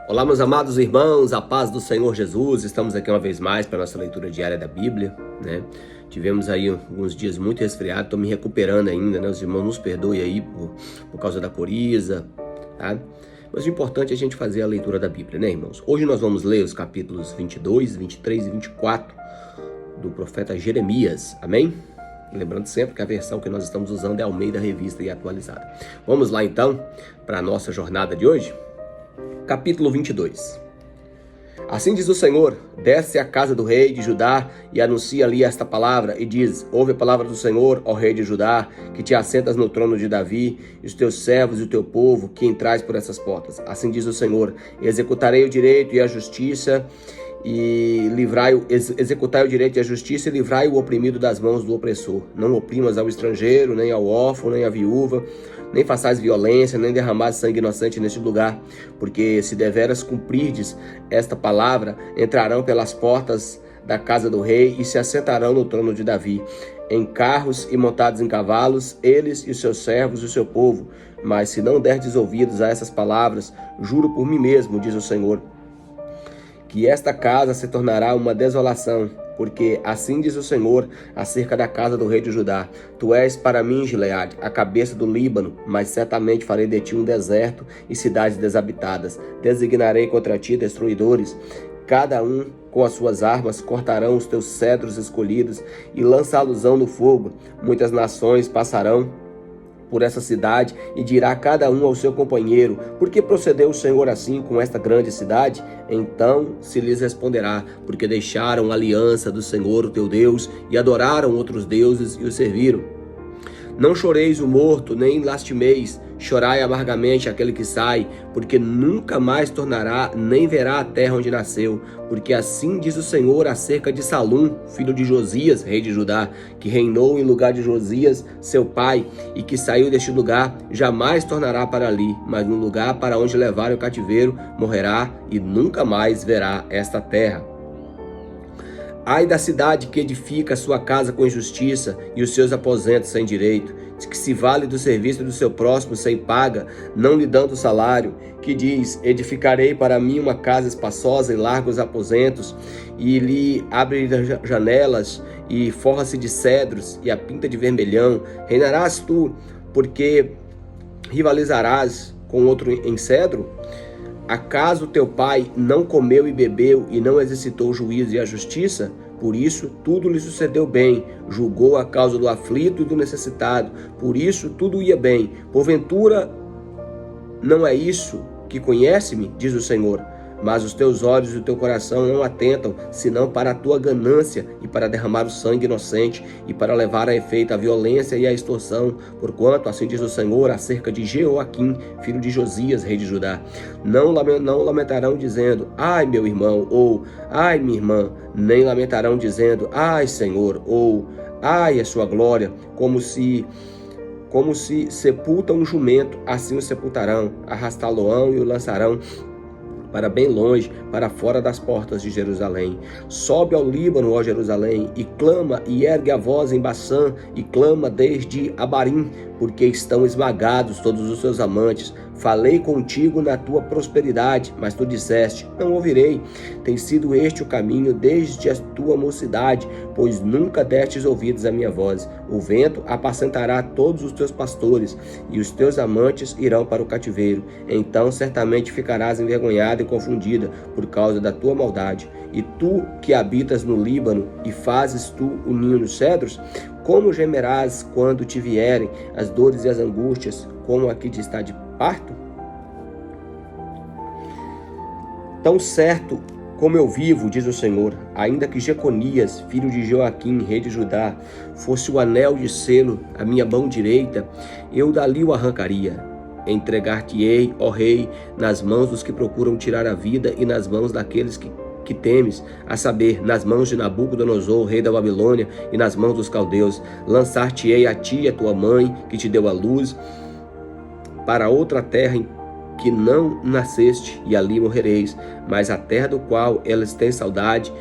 Olá, meus amados irmãos, a paz do Senhor Jesus. Estamos aqui uma vez mais para a nossa leitura diária da Bíblia, né? Tivemos aí alguns dias muito resfriados, estou me recuperando ainda, né? Os irmãos nos perdoem aí por causa da coriza, tá? Mas o importante é a gente fazer a leitura da Bíblia, né, irmãos? Hoje nós vamos ler os capítulos 22, 23 e 24 do profeta Jeremias, amém? Lembrando sempre que a versão que nós estamos usando é Almeida Revista e Atualizada. Vamos lá então para a nossa jornada de hoje? Capítulo 22. Assim diz o Senhor: desce à casa do rei de Judá e anuncia ali esta palavra e diz: ouve a palavra do Senhor, ó rei de Judá, que te assentas no trono de Davi, e os teus servos e o teu povo que entrais por essas portas. Assim diz o Senhor: executarei o direito e a justiça e executai o direito e a justiça e livrai o oprimido das mãos do opressor. Não oprimas ao estrangeiro, nem ao órfão, nem à viúva, nem façais violência, nem derramais sangue inocente neste lugar, porque se deveras cumprirdes esta palavra, entrarão pelas portas da casa do rei e se assentarão no trono de Davi, em carros e montados em cavalos, eles e os seus servos e o seu povo. Mas se não derdes ouvidos a essas palavras, juro por mim mesmo, diz o Senhor, que esta casa se tornará uma desolação, porque assim diz o Senhor acerca da casa do rei de Judá: tu és para mim, Gileade, a cabeça do Líbano, mas certamente farei de ti um deserto e cidades desabitadas. Designarei contra ti destruidores, cada um com as suas armas cortarão os teus cedros escolhidos e lançá-los-ão no fogo. Muitas nações passarão por essa cidade e dirá cada um ao seu companheiro: por que procedeu o Senhor assim com esta grande cidade? Então se lhes responderá: porque deixaram a aliança do Senhor, o teu Deus, e adoraram outros deuses e os serviram. Não choreis o morto, nem lastimeis, chorai amargamente aquele que sai, porque nunca mais tornará, nem verá a terra onde nasceu. Porque assim diz o Senhor acerca de Salum, filho de Josias, rei de Judá, que reinou em lugar de Josias, seu pai, e que saiu deste lugar, jamais tornará para ali, mas no lugar para onde levaram o cativeiro, morrerá e nunca mais verá esta terra. Ai da cidade que edifica a sua casa com injustiça e os seus aposentos sem direito, que se vale do serviço do seu próximo sem paga, não lhe dando salário, que diz: edificarei para mim uma casa espaçosa e largos aposentos, e lhe abre janelas e forra-se de cedros e a pinta de vermelhão. Reinarás tu, porque rivalizarás com outro em cedro? Acaso teu pai não comeu e bebeu e não exercitou o juízo e a justiça? Por isso tudo lhe sucedeu bem, julgou a causa do aflito e do necessitado, por isso tudo ia bem. Porventura não é isso que conhece-me, diz o Senhor? Mas os teus olhos e o teu coração não atentam, senão para a tua ganância e para derramar o sangue inocente e para levar a efeito a violência e a extorsão. Porquanto, assim diz o Senhor acerca de Jeoaquim, filho de Josias, rei de Judá: não lamentarão dizendo: ai, meu irmão, ou ai, minha irmã, nem lamentarão dizendo: ai, Senhor, ou ai, a sua glória, como se sepultam um jumento, assim o sepultarão, arrastá-lo-ão e o lançarão para bem longe, para fora das portas de Jerusalém. Sobe ao Líbano, ó Jerusalém, e clama e ergue a voz em Baçã, e clama desde Abarim, porque estão esmagados todos os seus amantes. Falei contigo na tua prosperidade, mas tu disseste: não ouvirei. Tem sido este o caminho desde a tua mocidade, pois nunca destes ouvidos à minha voz. O vento apacentará todos os teus pastores, e os teus amantes irão para o cativeiro. Então certamente ficarás envergonhada e confundida por causa da tua maldade. E tu que habitas no Líbano, e fazes tu o ninho nos cedros, como gemerás quando te vierem as dores e as angústias, como aqui te está de parto? Tão certo como eu vivo, diz o Senhor, ainda que Jeconias, filho de Joaquim, rei de Judá, fosse o anel de selo à minha mão direita, eu dali o arrancaria. Entregar-te-ei, ó rei, nas mãos dos que procuram tirar a vida e nas mãos daqueles que temes, a saber, nas mãos de Nabucodonosor, rei da Babilônia, e nas mãos dos caldeus. Lançar-te-ei a ti e a tua mãe, que te deu a luz, para outra terra em que não nasceste, e ali morrereis. Mas a terra do qual elas têm saudade,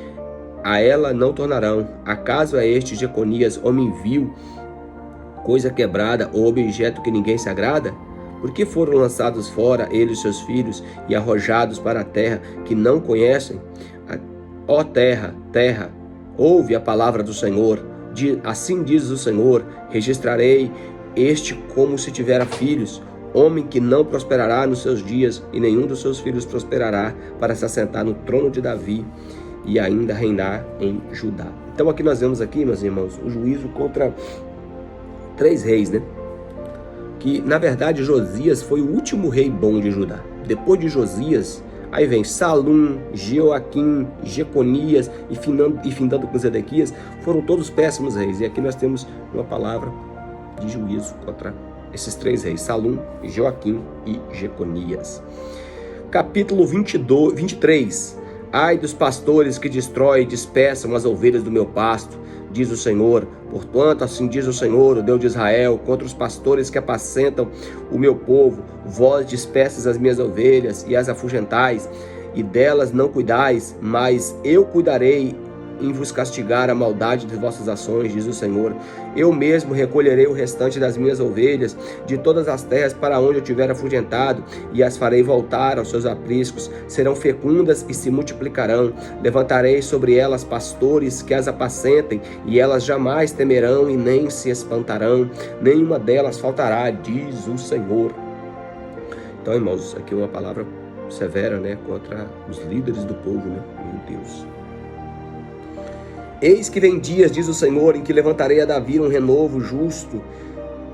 a ela não tornarão. Acaso é este Jeconias homem vil, coisa quebrada ou objeto que ninguém se agrada? Por que foram lançados fora ele e seus filhos e arrojados para a terra que não conhecem? Ó terra, terra, ouve a palavra do Senhor. Assim diz o Senhor: registrarei este como se tivera filhos, homem que não prosperará nos seus dias, e nenhum dos seus filhos prosperará para se assentar no trono de Davi e ainda reinar em Judá. Então aqui nós vemos aqui, meus irmãos, o juízo contra 3 reis, né? Que na verdade Josias foi o último rei bom de Judá. Depois de Josias, aí vem Salum, Joaquim, Jeconias e findando com Zedequias, foram todos péssimos reis. E aqui nós temos uma palavra de juízo contra esses 3 reis, Salum, Joaquim e Jeconias. Capítulo 23. Ai dos pastores que destroem e dispersam as ovelhas do meu pasto, diz o Senhor. Porquanto assim diz o Senhor, o Deus de Israel, contra os pastores que apacentam o meu povo. Vós dispersas as minhas ovelhas e as afugentais, e delas não cuidais, mas eu cuidarei em vos castigar a maldade de vossas ações, diz o Senhor. Eu mesmo recolherei o restante das minhas ovelhas de todas as terras para onde eu tiver afugentado, e as farei voltar aos seus apriscos. Serão fecundas e se multiplicarão. Levantarei sobre elas pastores que as apacentem, e elas jamais temerão e nem se espantarão. Nenhuma delas faltará, diz o Senhor. Então, irmãos, aqui é uma palavra severa, né, contra os líderes do povo, né? Meu Deus. Eis que vem dias, diz o Senhor, em que levantarei a Davi um renovo justo,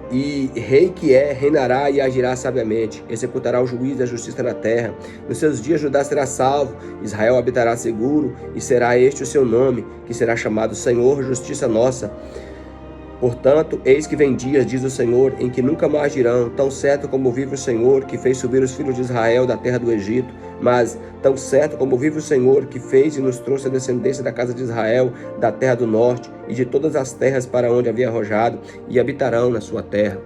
e rei que reinará e agirá sabiamente, executará o juízo e a justiça na terra. Nos seus dias Judá será salvo, Israel habitará seguro, e será este o seu nome, que será chamado Senhor, justiça nossa. Portanto, eis que vem dias, diz o Senhor, em que nunca mais dirão, tão certo como vive o Senhor, que fez subir os filhos de Israel da terra do Egito, mas tão certo como vive o Senhor, que fez e nos trouxe a descendência da casa de Israel, da terra do norte, e de todas as terras para onde havia arrojado, e habitarão na sua terra.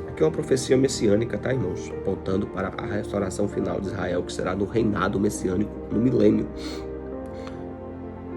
Aqui é uma profecia messiânica, tá, irmãos? Apontando para a restauração final de Israel, que será no reinado messiânico, no milênio.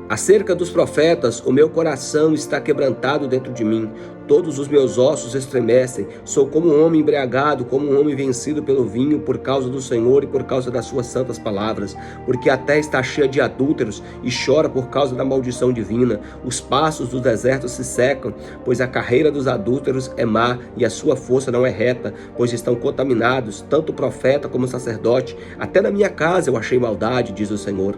Acerca dos profetas, o meu coração está quebrantado dentro de mim. Todos os meus ossos estremecem. Sou como um homem embriagado, como um homem vencido pelo vinho, por causa do Senhor e por causa das suas santas palavras. Porque a terra está cheia de adúlteros e chora por causa da maldição divina. Os passos dos desertos se secam, pois a carreira dos adúlteros é má e a sua força não é reta, pois estão contaminados, tanto o profeta como o sacerdote. Até na minha casa eu achei maldade, diz o Senhor.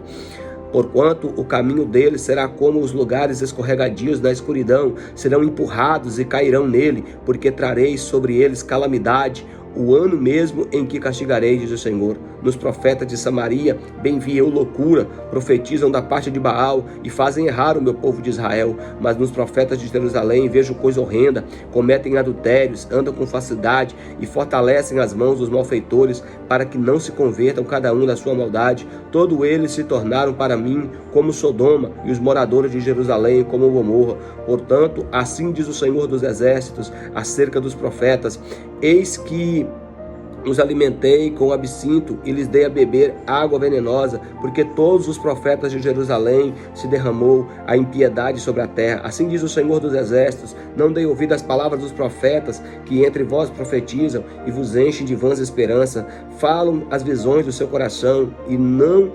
Porquanto o caminho deles será como os lugares escorregadios da escuridão, serão empurrados e cairão nele, porque trarei sobre eles calamidade, o ano mesmo em que castigarei, diz o Senhor. Nos profetas de Samaria, bem vi eu loucura, profetizam da parte de Baal e fazem errar o meu povo de Israel. Mas nos profetas de Jerusalém vejo coisa horrenda, cometem adultérios, andam com falsidade e fortalecem as mãos dos malfeitores, para que não se convertam cada um da sua maldade. Todos eles se tornaram para mim como Sodoma, e os moradores de Jerusalém como Gomorra. Portanto, assim diz o Senhor dos exércitos acerca dos profetas: eis que os alimentei com absinto e lhes dei a beber água venenosa, porque todos os profetas de Jerusalém se derramou a impiedade sobre a terra. Assim diz o Senhor dos exércitos: não dei ouvido às palavras dos profetas que entre vós profetizam e vos enchem de vãs esperança. Falam as visões do seu coração e não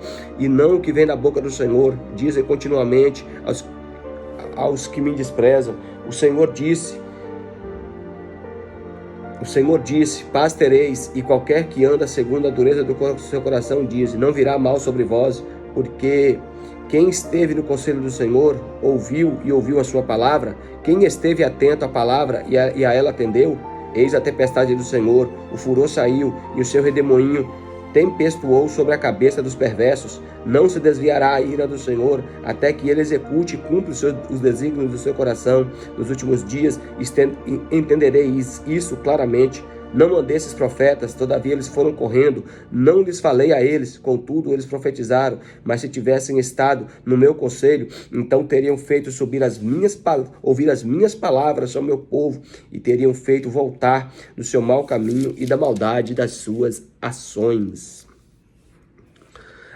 o que vem da boca do Senhor. Dizem continuamente aos que me desprezam: o Senhor disse, paz tereis, e qualquer que anda segundo a dureza do seu coração diz, não virá mal sobre vós, porque quem esteve no conselho do Senhor, ouviu a sua palavra. Quem esteve atento à palavra e a ela atendeu, eis a tempestade do Senhor, o furor saiu, e o seu redemoinho tempestuou sobre a cabeça dos perversos. Não se desviará a ira do Senhor, até que ele execute e cumpra os desígnios do seu coração. Nos últimos dias entendereis isso claramente. Não mandei esses profetas, todavia eles foram correndo. Não lhes falei a eles, contudo eles profetizaram. Mas se tivessem estado no meu conselho, então teriam feito ouvir as minhas palavras ao meu povo, e teriam feito voltar do seu mau caminho e da maldade das suas ações.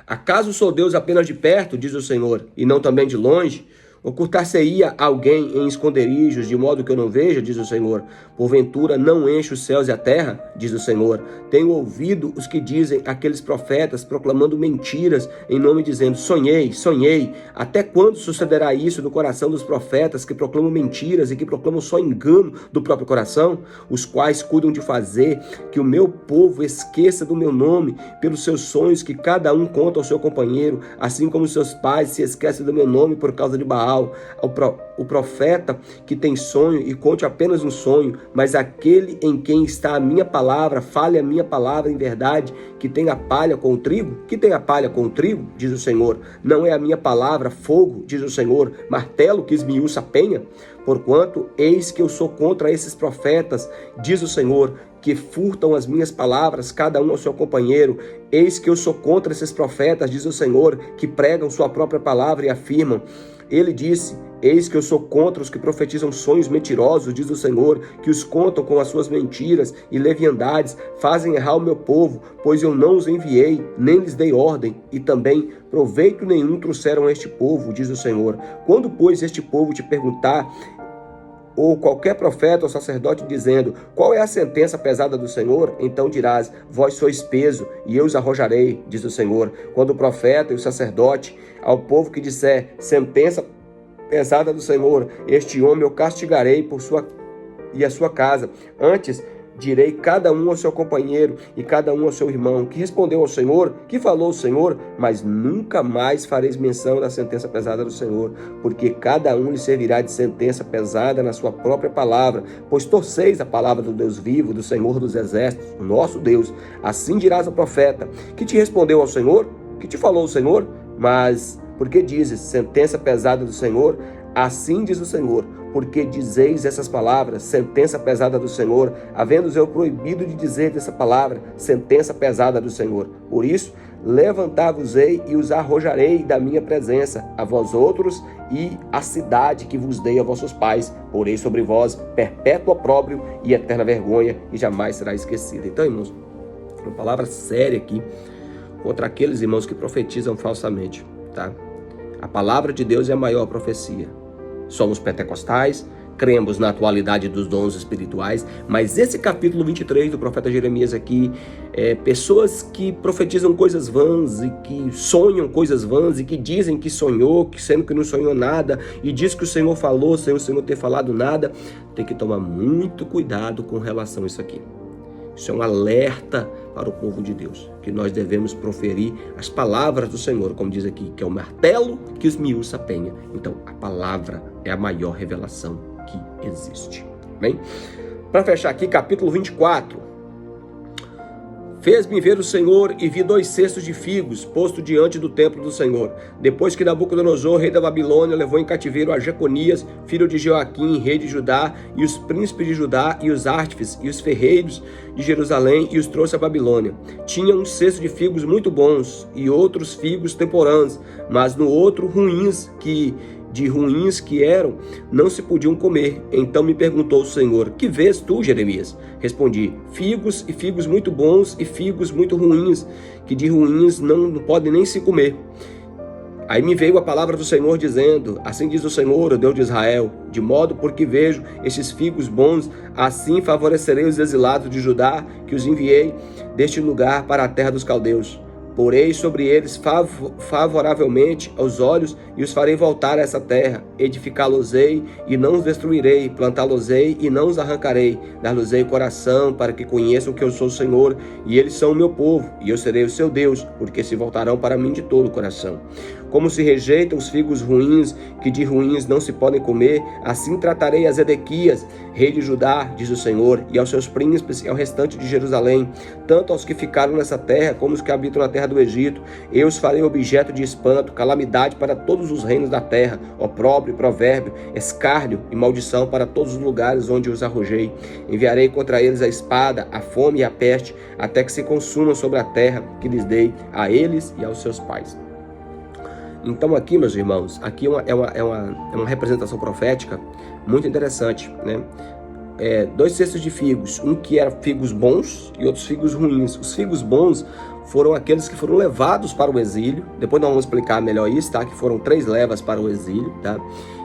Acaso sou Deus apenas de perto, diz o Senhor, e não também de longe? Ocultar-se-ia alguém em esconderijos, de modo que eu não veja, diz o Senhor. Porventura não enche os céus e a terra, diz o Senhor. Tenho ouvido os que dizem aqueles profetas proclamando mentiras em nome dizendo, sonhei, sonhei. Até quando sucederá isso no coração dos profetas que proclamam mentiras e que proclamam só engano do próprio coração? Os quais cuidam de fazer que o meu povo esqueça do meu nome pelos seus sonhos que cada um conta ao seu companheiro, assim como seus pais se esquecem do meu nome por causa de Baal. O profeta que tem sonho e conte apenas um sonho, mas aquele em quem está a minha palavra, fale a minha palavra em verdade, que tem a palha com o trigo? Que tem a palha com o trigo, diz o Senhor. Não é a minha palavra fogo, diz o Senhor, martelo que esmiuça a penha? Porquanto, eis que eu sou contra esses profetas, diz o Senhor, que furtam as minhas palavras, cada um ao seu companheiro. Eis que eu sou contra esses profetas, diz o Senhor, que pregam sua própria palavra e afirmam. Ele disse, eis que eu sou contra os que profetizam sonhos mentirosos, diz o Senhor, que os contam com as suas mentiras e leviandades, fazem errar o meu povo, pois eu não os enviei, nem lhes dei ordem, e também proveito nenhum trouxeram a este povo, diz o Senhor. Quando, pois, este povo te perguntar, ou qualquer profeta ou sacerdote dizendo, qual é a sentença pesada do Senhor? Então dirás, vós sois peso, e eu os arrojarei, diz o Senhor. Quando o profeta e o sacerdote, ao povo que disser, sentença pesada do Senhor, este homem eu castigarei e a sua casa. Antes, direi cada um ao seu companheiro e cada um ao seu irmão, que respondeu ao Senhor, que falou o Senhor, mas nunca mais fareis menção da sentença pesada do Senhor, porque cada um lhe servirá de sentença pesada na sua própria palavra, pois torceis a palavra do Deus vivo, do Senhor dos exércitos, o nosso Deus. Assim dirás ao profeta, que te respondeu ao Senhor, que te falou o Senhor, mas porque dizes, sentença pesada do Senhor, assim diz o Senhor, porque dizeis essas palavras, sentença pesada do Senhor, havendo eu proibido de dizer essa palavra, sentença pesada do Senhor. Por isso, levantar-vos-ei e os arrojarei da minha presença, a vós outros e a cidade que vos dei a vossos pais, porei sobre vós perpétuo opróbrio e eterna vergonha, e jamais será esquecida. Então, irmãos, uma palavra séria aqui contra aqueles irmãos que profetizam falsamente, tá? A palavra de Deus é a maior profecia. Somos pentecostais, cremos na atualidade dos dons espirituais, mas esse capítulo 23 do profeta Jeremias aqui, pessoas que profetizam coisas vãs e que sonham coisas vãs e que dizem que sonhou, sendo que não sonhou nada, e diz que o Senhor falou sem o Senhor ter falado nada, tem que tomar muito cuidado com relação a isso aqui. Isso é um alerta para o povo de Deus, que nós devemos proferir as palavras do Senhor, como diz aqui, que é o martelo que esmiuça a penha. Então, a palavra é a maior revelação que existe. Bem, para fechar aqui, capítulo 24. Fez-me ver o Senhor e vi 2 cestos de figos posto diante do templo do Senhor. Depois que Nabucodonosor, rei da Babilônia, levou em cativeiro a Jeconias, filho de Joaquim, rei de Judá, e os príncipes de Judá, e os artífices, e os ferreiros de Jerusalém, e os trouxe à Babilônia. Tinha um cesto de figos muito bons, e outros figos temporãs, mas no outro ruins que eram, não se podiam comer. Então me perguntou o Senhor, que vês tu, Jeremias? Respondi, figos e figos muito bons e figos muito ruins, que de ruins não podem nem se comer. Aí me veio a palavra do Senhor dizendo, assim diz o Senhor, o Deus de Israel, de modo porque vejo estes figos bons, assim favorecerei os exilados de Judá, que os enviei deste lugar para a terra dos caldeus. Porei sobre eles favoravelmente aos olhos e os farei voltar a essa terra. Edificá-los-ei e não os destruirei, plantá-los-ei e não os arrancarei. Dar-los-ei coração para que conheçam que eu sou o Senhor e eles são o meu povo e eu serei o seu Deus, porque se voltarão para mim de todo o coração. Como se rejeitam os figos ruins, que de ruins não se podem comer, assim tratarei a Zedequias, rei de Judá, diz o Senhor, e aos seus príncipes e ao restante de Jerusalém, tanto aos que ficaram nessa terra, como os que habitam na terra do Egito. Eu os farei objeto de espanto, calamidade para todos os reinos da terra, opróbrio, provérbio, escárnio e maldição para todos os lugares onde os arrojei. Enviarei contra eles a espada, a fome e a peste, até que se consumam sobre a terra que lhes dei a eles e aos seus pais. Então aqui, meus irmãos, aqui é uma representação profética muito interessante, né? 2 cestos de figos, um que era figos bons e outros figos ruins. Os figos bons foram aqueles que foram levados para o exílio. Depois nós vamos explicar melhor isso, tá? Que foram 3 levas para o exílio, tá?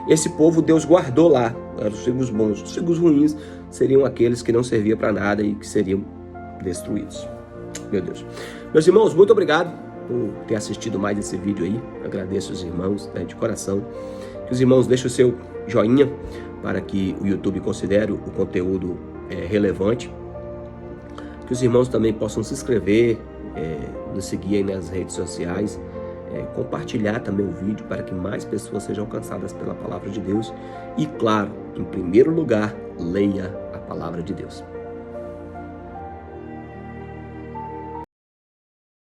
Esse povo Deus guardou lá, eram os figos bons. Os figos ruins seriam aqueles que não serviam para nada e que seriam destruídos. Meu Deus. Meus irmãos, muito obrigado por ter assistido mais esse vídeo aí. Agradeço os irmãos, né, de coração. Que os irmãos deixem o seu joinha para que o YouTube considere o conteúdo relevante. Que os irmãos também possam se inscrever, nos seguir aí nas redes sociais, compartilhar também o vídeo para que mais pessoas sejam alcançadas pela palavra de Deus. E claro, em primeiro lugar, leia a palavra de Deus.